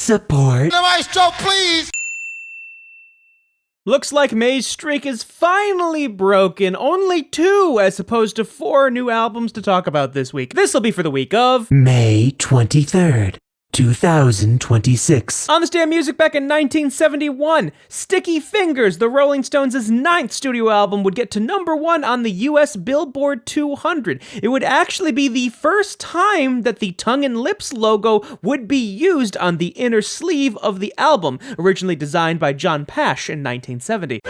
support. The maestro, please! Looks like May's streak is finally broken. Only 2 as opposed to 4 new albums to talk about this week. This'll be for the week of May 23rd, 2026. On This Damn Music back in 1971, Sticky Fingers, the Rolling Stones' 9th studio album, would get to #1 on the US Billboard 200. It would actually be the first time that the Tongue and Lips logo would be used on the inner sleeve of the album, originally designed by John Pash in 1970.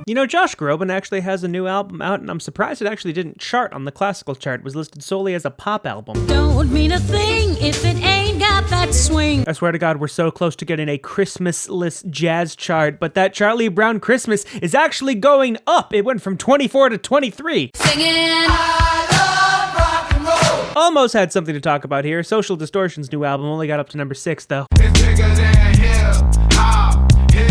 You know, Josh Groban actually has a new album out, and I'm surprised it actually didn't chart on the classical chart. It was listed solely as a pop album. Don't mean a thing if it ain't got that swing. I swear to God, we're so close to getting a Christmas-less jazz chart, but that Charlie Brown Christmas is actually going up. It went from 24 to 23. Singing. I love rock and roll. Almost had something to talk about here. Social Distortion's new album only got up to #6, though. It's bigger than hip hop, hip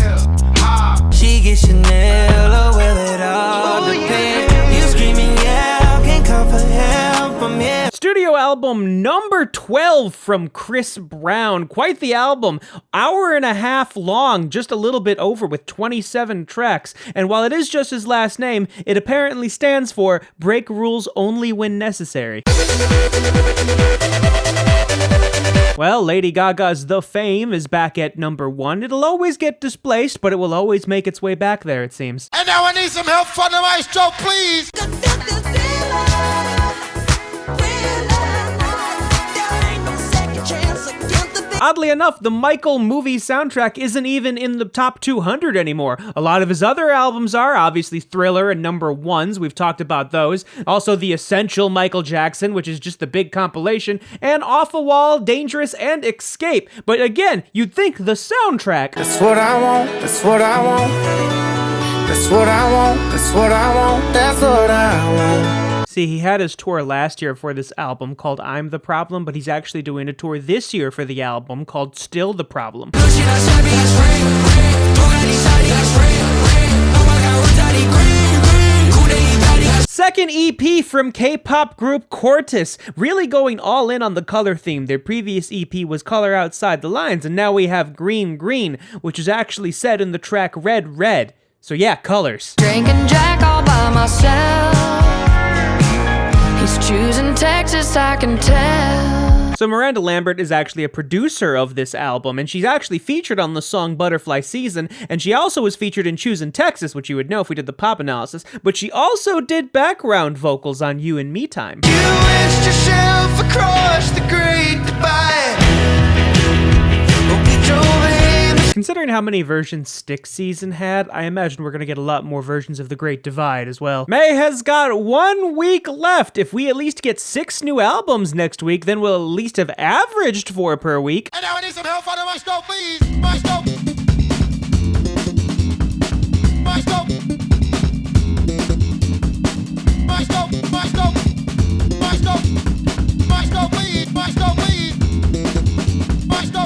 hop. She gets Chanel, oh well it all depends. You screaming, yeah, can't come for help from here. Studio album number 12 from Chris Brown. Quite the album. Hour and a half long, just a little bit over, with 27 tracks. And while it is just his last name, it apparently stands for Break Rules Only When Necessary. Well, Lady Gaga's The Fame is back at #1. It'll always get displaced, but it will always make its way back there, it seems. And now I need some help from the maestro, please! Oddly enough, the Michael movie soundtrack isn't even in the top 200 anymore. A lot of his other albums are, obviously Thriller and #1s, we've talked about those. Also The Essential Michael Jackson, which is just the big compilation, and Off a Wall, Dangerous, and Escape. But again, you'd think the soundtrack... That's what I want, that's what I want. That's what I want, that's what I want, that's what I want. See, he had his tour last year for this album called I'm the Problem, but he's actually doing a tour this year for the album called Still the Problem. Second EP from K-pop group CORTIS, really going all in on the color theme. Their previous EP was Color Outside the Lines, and now we have Green Green, which is actually said in the track Red Red. So yeah, colors. Drinking Jack all by myself. He's choosing Texas, I can tell. So Miranda Lambert is actually a producer of this album, and she's actually featured on the song Butterfly Season, and she also was featured in Choosing Texas, which you would know if we did the pop analysis, but she also did background vocals on You and Me Time. You wedged yourself across the great divide. We drove in. Considering how many versions Stick Season had, I imagine we're going to get a lot more versions of The Great Divide as well. May has got 1 week left. If we at least get 6 new albums next week, then we'll at least have averaged 4 per week. And now I need some help from the maestro, please! Maestro!